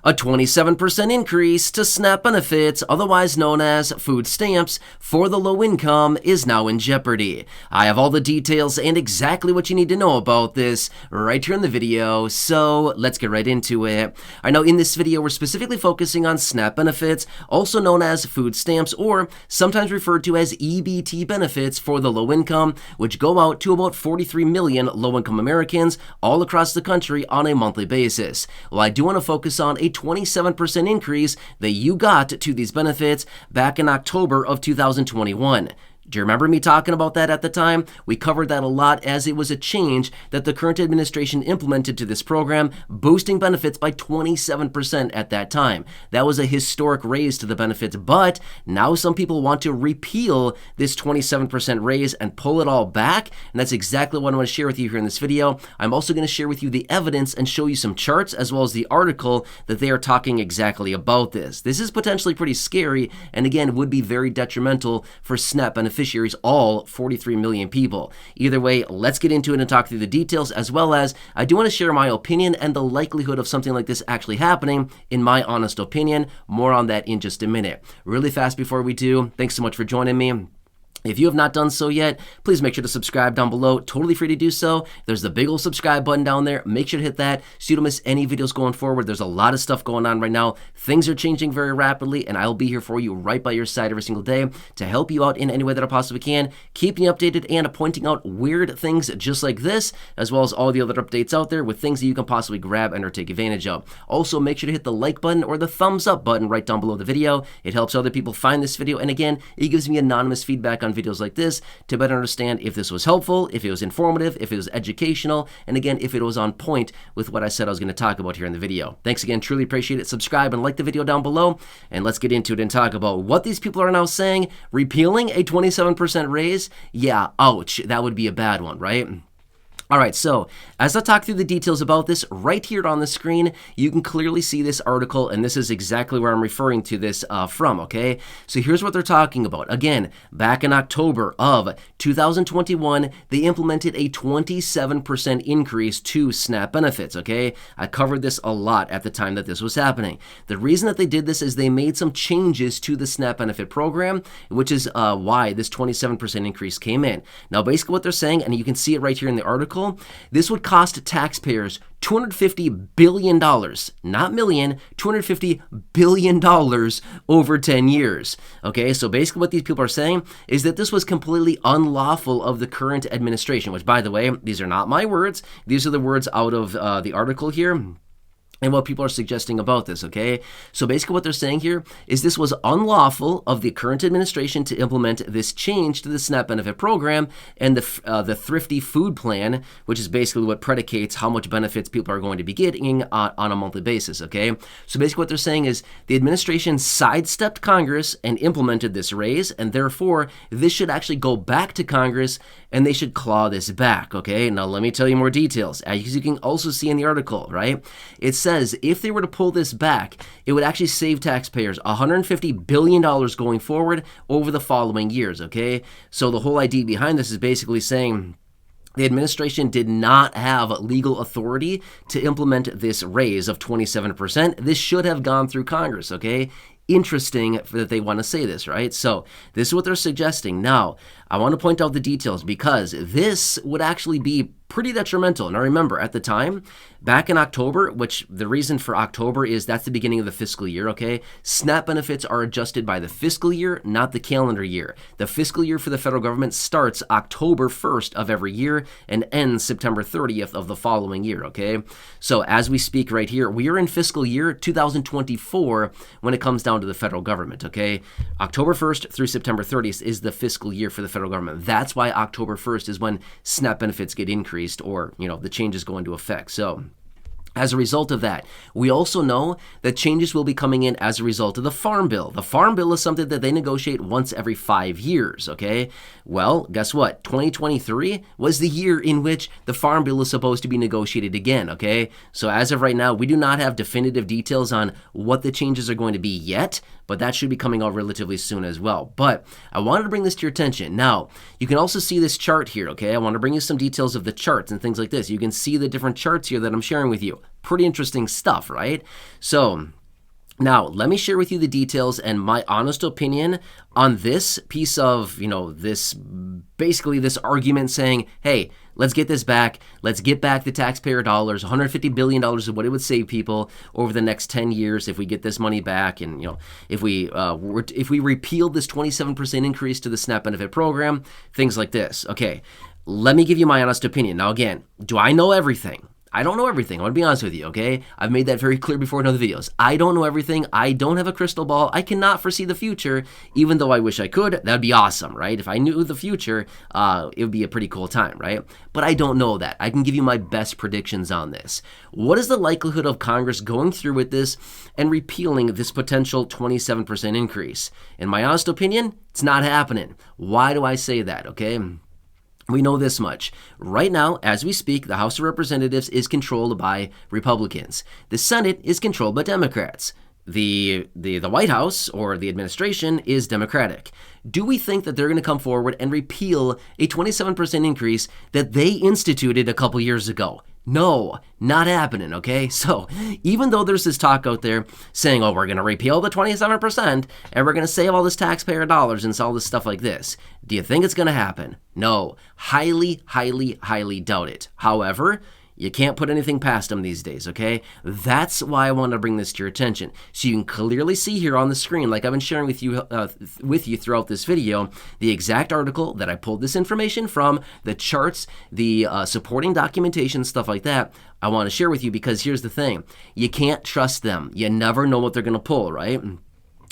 A 27% increase to SNAP benefits, otherwise known as food stamps, for the low income is now in jeopardy. I have all the details and exactly what you need to know about this right here in the video, so let's get right into it. I know in this video we're specifically focusing on SNAP benefits, also known as food stamps, or sometimes referred to as EBT benefits for the low income, which go out to about 43 million low-income Americans all across the country on a monthly basis. Well, I do want to focus on a 27% increase that you got to these benefits back in October of 2021. Do you remember me talking about that at the time? We covered that a lot as it was a change that the current administration implemented to this program, boosting benefits by 27% at that time. That was a historic raise to the benefits, but now some people want to repeal this 27% raise and pull it all back, and that's exactly what I want to share with you here in this video. I'm also going to share with you the evidence and show you some charts as well as the article that they are talking exactly about this. This is potentially pretty scary and again would be very detrimental for SNAP beneficiaries, all 43 million people. Either way, let's get into it and talk through the details, as well as I do want to share my opinion and the likelihood of something like this actually happening, in my honest opinion. More on that in just a minute. Really fast before we do, thanks so much for joining me. If you have not done so yet, please make sure to subscribe down below. Totally free to do so. There's the big old subscribe button down there. Make sure to hit that so you don't miss any videos going forward. There's a lot of stuff going on right now. Things are changing very rapidly, and I'll be here for you right by your side every single day to help you out in any way that I possibly can, keeping you updated and pointing out weird things just like this, as well as all the other updates out there with things that you can possibly grab and or take advantage of. Also, make sure to hit the like button or the thumbs up button right down below the video. It helps other people find this video, and again, it gives me anonymous feedback on videos like this to better understand if this was helpful, if it was informative, if it was educational, and again, if it was on point with what I said I was going to talk about here in the video. Thanks again, truly appreciate it. Subscribe and like the video down below, and let's get into it and talk about what these people are now saying. Repealing a 27% raise? Yeah, ouch, that would be a bad one, right? All right, so as I talk through the details about this, right here on the screen, you can clearly see this article, and this is exactly where I'm referring to this from, okay? So here's what they're talking about. Again, back in October of 2021, they implemented a 27% increase to SNAP benefits, okay? I covered this a lot at the time that this was happening. The reason that they did this is they made some changes to the SNAP benefit program, which is why this 27% increase came in. Now, basically what they're saying, and you can see it right here in the article, this would cost taxpayers $250 billion, not million, $250 billion over 10 years. Okay, so basically what these people are saying is that this was completely unlawful of the current administration, which, by the way, these are not my words. These are the words out of the article here. And what people are suggesting about this, okay? So basically what they're saying here is this was unlawful of the current administration to implement this change to the SNAP benefit program and the thrifty food plan, which is basically what predicates how much benefits people are going to be getting on a monthly basis, okay? So basically what they're saying is the administration sidestepped Congress and implemented this raise, and therefore this should actually go back to Congress and they should claw this back, okay? Now let me tell you more details. As you can also see in the article, right? It says if they were to pull this back, it would actually save taxpayers $150 billion going forward over the following years, okay? So the whole idea behind this is basically saying the administration did not have legal authority to implement this raise of 27%. This should have gone through Congress, okay? Interesting that they want to say this, right? So this is what they're suggesting. Now, I want to point out the details because this would actually be pretty detrimental. Now remember, at the time, back in October, which the reason for October is that's the beginning of the fiscal year, okay? SNAP benefits are adjusted by the fiscal year, not the calendar year. The fiscal year for the federal government starts October 1st of every year and ends September 30th of the following year, okay? So as we speak right here, we are in fiscal year 2024 when it comes down to the federal government, okay? October 1st through September 30th is the fiscal year for the federal government. That's why October 1st is when SNAP benefits get increased, or, you know, the changes go into effect. So as a result of that, we also know that changes will be coming in as a result of the Farm Bill. The Farm Bill is something that they negotiate once every 5 years, okay? Well, guess what? 2023 was the year in which the Farm Bill is supposed to be negotiated again, okay? So as of right now, we do not have definitive details on what the changes are going to be yet, but that should be coming out relatively soon as well. But I wanted to bring this to your attention. Now, you can also see this chart here, okay? I want to bring you some details of the charts and things like this. You can see the different charts here that I'm sharing with you. Pretty interesting stuff, right? So now, let me share with you the details and my honest opinion on this piece of, this argument saying, hey, let's get this back. Let's get back the taxpayer dollars. $150 billion is what it would save people over the next 10 years if we get this money back. And, if we repealed this 27% increase to the SNAP benefit program, things like this. Okay, let me give you my honest opinion. Now, again, do I know everything? I don't know everything. I want to be honest with you, okay? I've made that very clear before in other videos. I don't know everything. I don't have a crystal ball. I cannot foresee the future, even though I wish I could. That would be awesome, right? If I knew the future, it would be a pretty cool time, right? But I don't know that. I can give you my best predictions on this. What is the likelihood of Congress going through with this and repealing this potential 27% increase? In my honest opinion, it's not happening. Why do I say that, okay? We know this much. Right now, as we speak, the House of Representatives is controlled by Republicans. The Senate is controlled by Democrats. The White House or the administration is Democratic. Do we think that they're going to come forward and repeal a 27% increase that they instituted a couple years ago? No, not happening, okay? So even though there's this talk out there saying, oh, we're going to repeal the 27% and we're going to save all this taxpayer dollars and all this stuff like this, do you think it's going to happen? No, highly, highly, highly doubt it. However, you can't put anything past them these days, okay? That's why I want to bring this to your attention. So you can clearly see here on the screen, like I've been sharing with you throughout this video, the exact article that I pulled this information from, the charts, the supporting documentation, stuff like that. I want to share with you because here's the thing. You can't trust them. You never know what they're going to pull, right?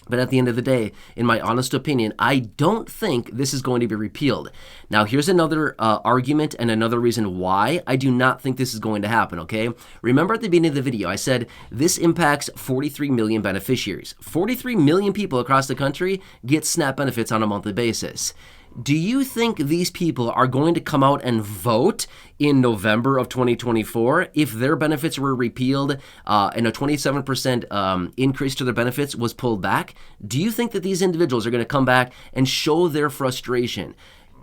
But at the end of the day, in my honest opinion, I don't think this is going to be repealed. Now, here's another argument and another reason why I do not think this is going to happen, okay? Remember at the beginning of the video, I said this impacts 43 million beneficiaries. 43 million people across the country get SNAP benefits on a monthly basis. Do you think these people are going to come out and vote in November of 2024 if their benefits were repealed and a 27% increase to their benefits was pulled back? Do you think that these individuals are going to come back and show their frustration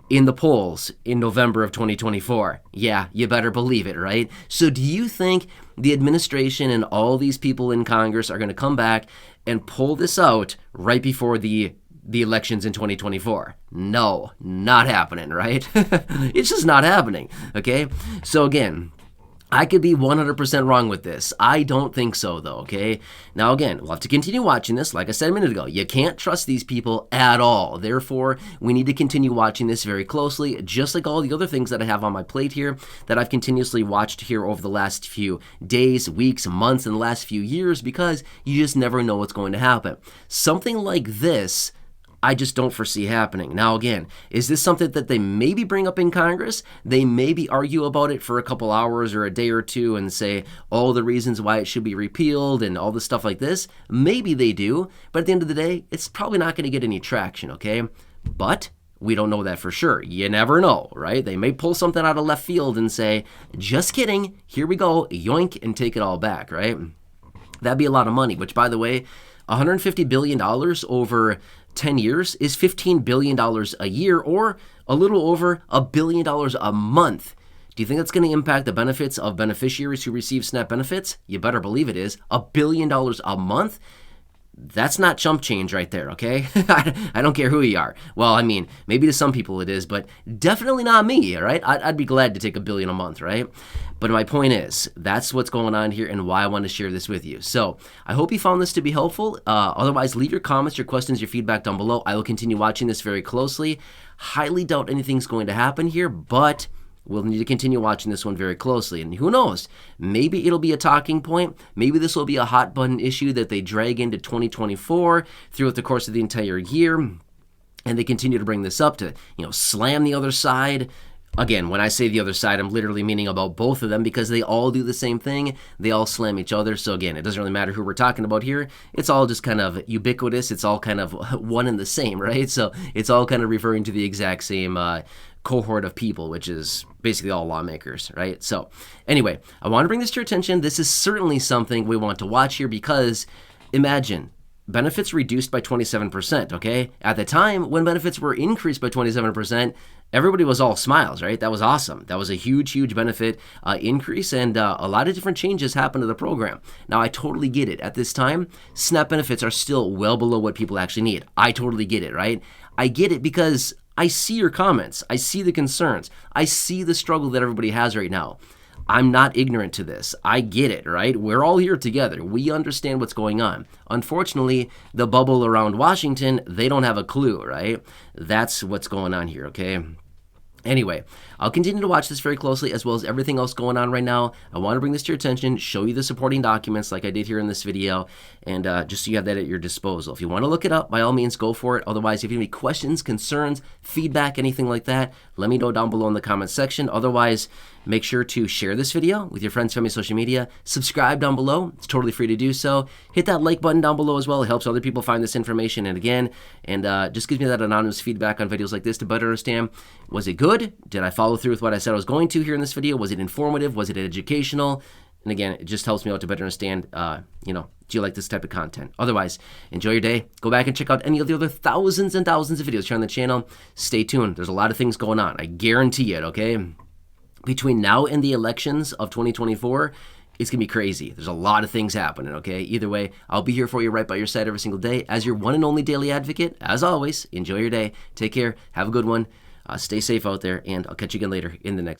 in the polls in November of 2024? Yeah, you better believe it, right? So do you think the administration and all these people in Congress are going to come back and pull this out right before the elections in 2024? No, not happening, right? It's just not happening, okay? So again, I could be 100% wrong with this. I don't think so, though, okay? Now, again, we'll have to continue watching this. Like I said a minute ago, you can't trust these people at all. Therefore, we need to continue watching this very closely, just like all the other things that I have on my plate here that I've continuously watched here over the last few days, weeks, months, and the last few years, because you just never know what's going to happen. Something like this, I just don't foresee happening. Now, again, is this something that they maybe bring up in Congress? They maybe argue about it for a couple hours or a day or two and say all the reasons why it should be repealed and all this stuff like this. Maybe they do, but at the end of the day, it's probably not going to get any traction, okay? But we don't know that for sure. You never know, right? They may pull something out of left field and say, just kidding, here we go, yoink, and take it all back, right? That'd be a lot of money, which, by the way, $150 billion over 10 years is $15 billion a year, or a little over $1 billion a month. Do you think that's going to impact the benefits of beneficiaries who receive SNAP benefits? You better believe it is. $1 billion a month? That's not chump change right there, okay? I don't care who you are. Well, I mean, maybe to some people it is, but definitely not me, all right? I'd be glad to take $1 billion a month, right? But my point is, that's what's going on here and why I want to share this with you. So I hope you found this to be helpful. Otherwise, leave your comments, your questions, your feedback down below. I will continue watching this very closely. Highly doubt anything's going to happen here, but we'll need to continue watching this one very closely. And who knows, maybe it'll be a talking point. Maybe this will be a hot button issue that they drag into 2024 throughout the course of the entire year. And they continue to bring this up to, slam the other side. Again, when I say the other side, I'm literally meaning about both of them because they all do the same thing. They all slam each other. So again, it doesn't really matter who we're talking about here. It's all just kind of ubiquitous. It's all kind of one and the same, right? So it's all kind of referring to the exact same cohort of people, which is basically all lawmakers, right? So anyway, I want to bring this to your attention. This is certainly something we want to watch here because imagine benefits reduced by 27%, okay? At the time, when benefits were increased by 27%, everybody was all smiles, right? That was awesome. That was a huge, huge benefit increase, and a lot of different changes happened to the program. Now, I totally get it. At this time, SNAP benefits are still well below what people actually need. I totally get it, right? I get it because I see your comments. I see the concerns. I see the struggle that everybody has right now. I'm not ignorant to this. I get it, right? We're all here together. We understand what's going on. Unfortunately, the bubble around Washington, they don't have a clue, right? That's what's going on here, okay? Anyway, I'll continue to watch this very closely as well as everything else going on right now. I want to bring this to your attention, show you the supporting documents like I did here in this video, and just so you have that at your disposal. If you want to look it up, by all means, go for it. Otherwise, if you have any questions, concerns, feedback, anything like that, let me know down below in the comments section. Otherwise, make sure to share this video with your friends, family, social media. Subscribe down below. It's totally free to do so. Hit that like button down below as well. It helps other people find this information. And again, just gives me that anonymous feedback on videos like this to better understand, was it good? Did I follow through with what I said I was going to here in this video? Was it informative? Was it educational? And again, it just helps me out to better understand, do you like this type of content? Otherwise, enjoy your day. Go back and check out any of the other thousands and thousands of videos here on the channel. Stay tuned. There's a lot of things going on. I guarantee it, okay? Between now and the elections of 2024, it's going to be crazy. There's a lot of things happening, okay? Either way, I'll be here for you right by your side every single day as your one and only daily advocate. As always, enjoy your day. Take care. Have a good one. Stay safe out there, and I'll catch you again later in the next